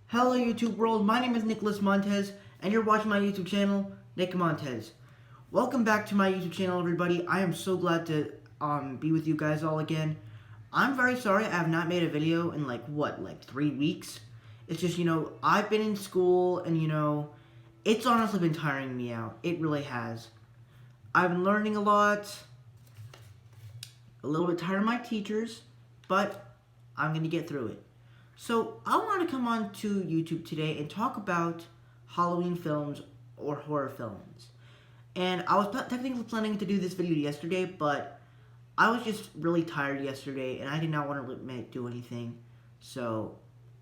Hello YouTube world, my name is Nicholas Montez, and you're watching my YouTube channel, Nick Montez. Welcome back to my YouTube channel, everybody. I am so glad to be with you guys all again. I'm very sorry I have not made a video in like 3 weeks. It's just, I've been in school and it's honestly been tiring me out. It really has. I've been learning a lot, a little bit tired of my teachers, but I'm going to get through it. So I want to come on to YouTube today and talk about Halloween films or horror films. And I was technically planning to do this video yesterday, but I was just really tired yesterday and I did not want to do anything. So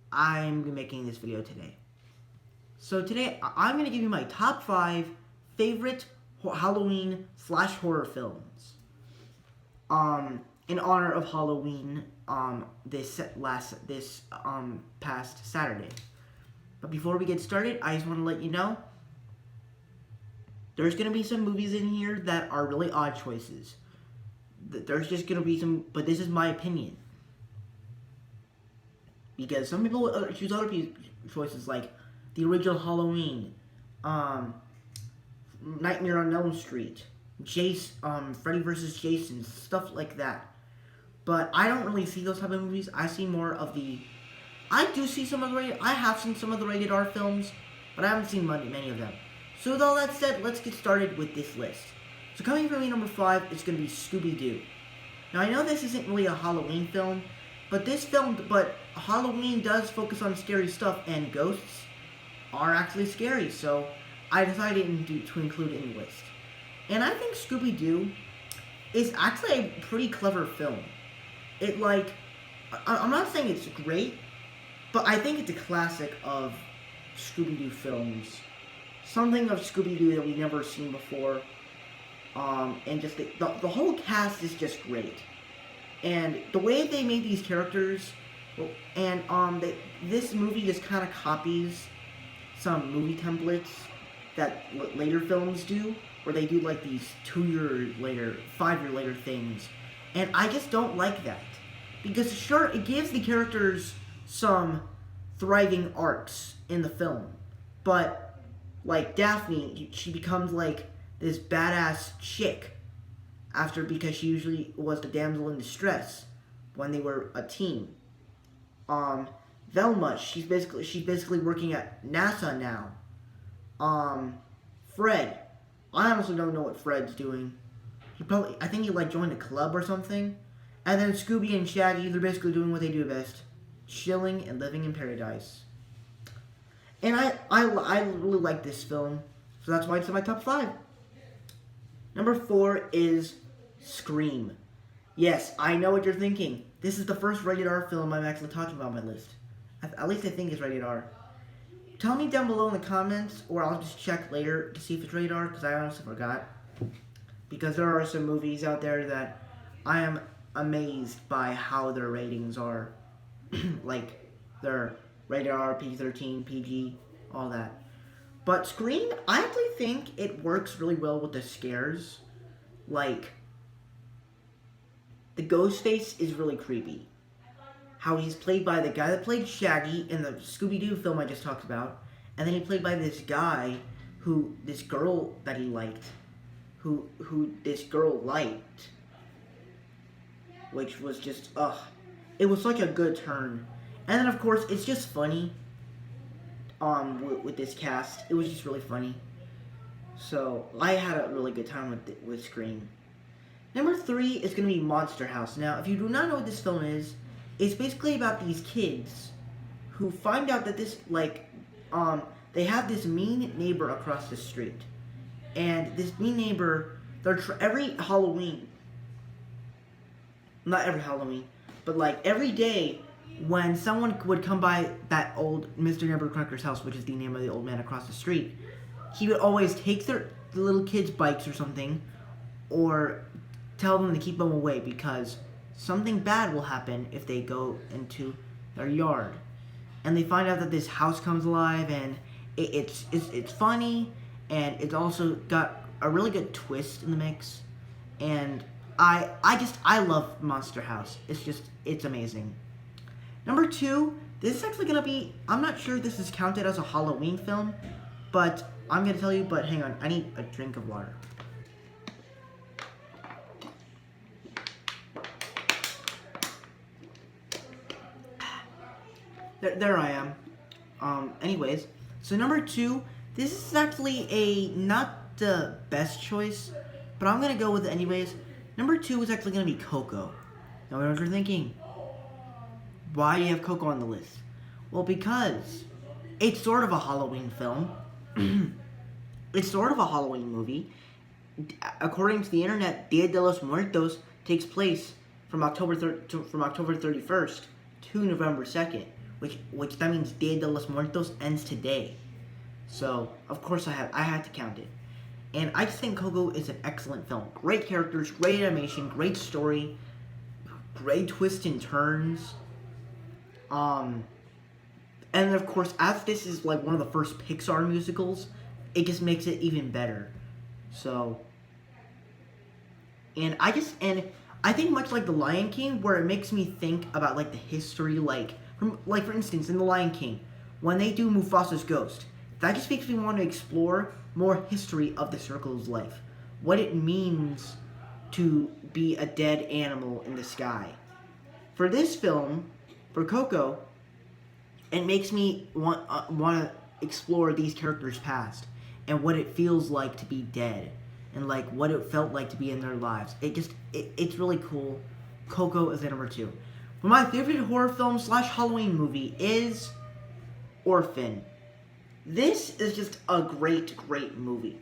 I'm making this video today. So today I'm going to give you my top 5 favorite Halloween / horror films. In honor of Halloween this past Saturday. But before we get started, I just want to let you know there's going to be some movies in here that are really odd choices. There's just going to be some, but this is my opinion. Because some people choose other choices like the original Halloween, Nightmare on Elm Street, Freddy vs. Jason, stuff like that. But I don't really see those type of movies. I see more of the... I have seen some of the rated R films, but I haven't seen many of them. So with all that said, let's get started with this list. So coming from me, number 5 is going to be Scooby-Doo. Now I know this isn't really a Halloween film, but Halloween does focus on scary stuff, and ghosts are actually scary, so I decided to include it in the list. And I think Scooby-Doo is actually a pretty clever film. I'm not saying it's great, but I think it's a classic of Scooby-Doo films. Something of Scooby-Doo that we've never seen before. And just the whole cast is just great. And the way they made these characters, and this movie just kind of copies some movie templates that later films do, where they do like these 2 year later, 5 year later things. And I just don't like that. Because sure, it gives the characters some thriving arcs in the film. But, like Daphne, she becomes like this badass chick because she usually was the damsel in distress when they were a team. Velma, she's basically working at NASA now. Fred, I honestly don't know what Fred's doing. I think he joined a club or something. And then Scooby and Shaggy, they're basically doing what they do best. Chilling and living in paradise. And I really like this film. So that's why it's in my top 5. Number 4 is Scream. Yes, I know what you're thinking. This is the first rated R film I'm actually talking about on my list. At least I think it's rated R. Tell me down below in the comments, or I'll just check later to see if it's rated R, because I honestly forgot. Because there are some movies out there that I am amazed by how their ratings are. Like, they're rated R, PG-13, PG, all that. But Scream, I actually think it works really well with the scares. Like, the ghost face is really creepy. How he's played by the guy that played Shaggy in the Scooby-Doo film I just talked about. And then he played by this guy this girl that he liked. Who this girl liked. Which was just, it was such a good turn. And then, of course, it's just funny. With this cast. It was just really funny. So, I had a really good time with Scream. Number 3 is going to be Monster House. Now, if you do not know what this film is, it's basically about these kids who find out that they have this mean neighbor across the street. And this mean neighbor, every Halloween, not every Halloween, but every day when someone would come by that old Mr. Neighborcracker's house, which is the name of the old man across the street, he would always take the little kids' bikes or something, or tell them to keep them away because something bad will happen if they go into their yard. And they find out that this house comes alive, and it's funny, and it's also got a really good twist in the mix. And I love Monster House. It's amazing. Number 2 This is actually gonna be, I'm not sure this is counted as a Halloween film, but I'm gonna tell you, but hang on, I need a drink of water. There I am. Anyways, so number 2, this is actually not the best choice, but I'm gonna go with it anyways. Number 2 is actually gonna be Coco. Now, what you're thinking, why do you have Coco on the list? Well, because it's sort of a Halloween film. It's sort of a Halloween movie. According to the internet, Dia de los Muertos takes place from October 31st to November 2nd, which that means Dia de los Muertos ends today. So, of course I had to count it. And I just think Coco is an excellent film. Great characters, great animation, great story, great twists and turns. And of course, as this is like one of the first Pixar musicals, it just makes it even better. So, and I think much like The Lion King, where it makes me think about like the history, like for instance in The Lion King, when they do Mufasa's ghost, that just makes me want to explore more history of the circle's life, what it means to be a dead animal in the sky. For this film, for Coco, it makes me want to explore these characters' past and what it feels like to be dead and like what it felt like to be in their lives. It's really cool. Coco is at number 2. But my favorite horror film / Halloween movie is Orphan. This is just a great movie.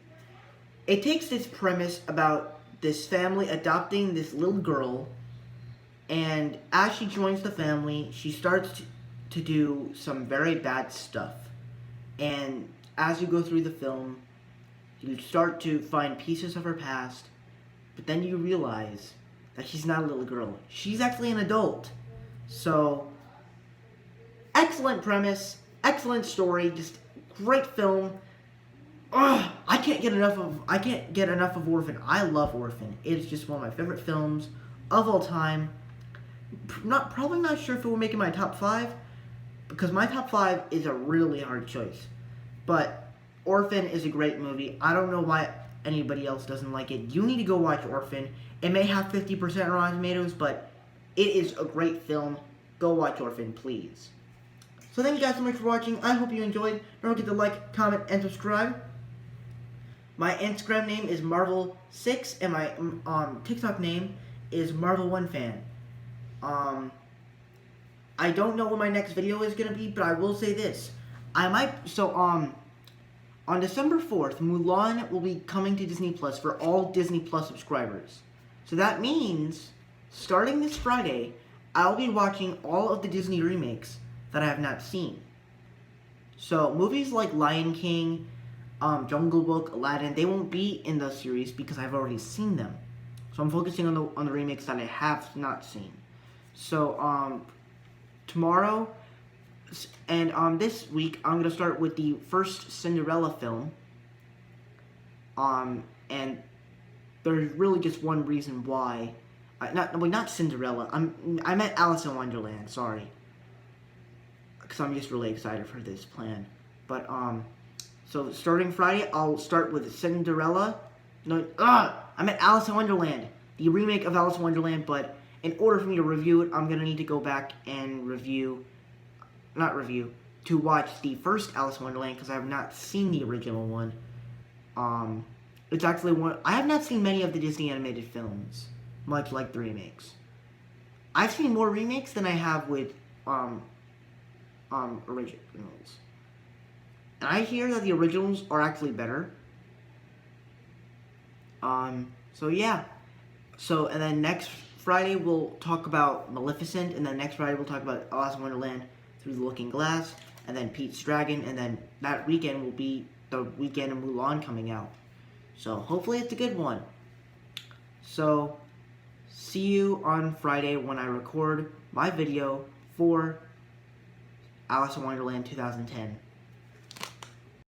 It takes this premise about this family adopting this little girl, and as she joins the family, she starts to do some very bad stuff. And as you go through the film, you start to find pieces of her past, but then you realize that she's not a little girl. She's actually an adult. So, excellent premise, excellent story, just great film. I can't get enough of Orphan. I love Orphan. It's just one of my favorite films of all time. Probably not sure if it will make it my top 5, because my top 5 is a really hard choice. But Orphan is a great movie. I don't know why anybody else doesn't like it. You need to go watch Orphan. It may have 50% Rotten Tomatoes, but it is a great film. Go watch Orphan, please. So thank you guys so much for watching. I hope you enjoyed. Don't forget to like, comment, and subscribe. My Instagram name is Marvel6, and my TikTok name is Marvel1Fan. I don't know what my next video is gonna be, but I will say this. On December 4th, Mulan will be coming to Disney Plus for all Disney Plus subscribers. So that means, starting this Friday, I'll be watching all of the Disney remakes that I have not seen. So movies like Lion King, Jungle Book, Aladdin, they won't be in the series because I've already seen them. So I'm focusing on the remakes that I have not seen. So tomorrow and this week I'm gonna start with the first Cinderella film. And there's really just one reason why. Not Cinderella. I meant Alice in Wonderland. Sorry, because I'm just really excited for this plan. But so starting Friday, I'll start with Cinderella. I meant Alice in Wonderland, the remake of Alice in Wonderland. But in order for me to review it, I'm gonna need to go back and to watch the first Alice in Wonderland because I have not seen the original one. It's actually one. I have not seen many of the Disney animated films, much like the remakes. I've seen more remakes than I have with originals. And I hear that the originals are actually better. So yeah. So, and then next Friday we'll talk about Maleficent, and then next Friday we'll talk about Alice in Wonderland Through the Looking Glass, and then Pete's Dragon, and then that weekend will be the weekend of Mulan coming out. So hopefully it's a good one. So see you on Friday when I record my video for Alice in Wonderland 2010.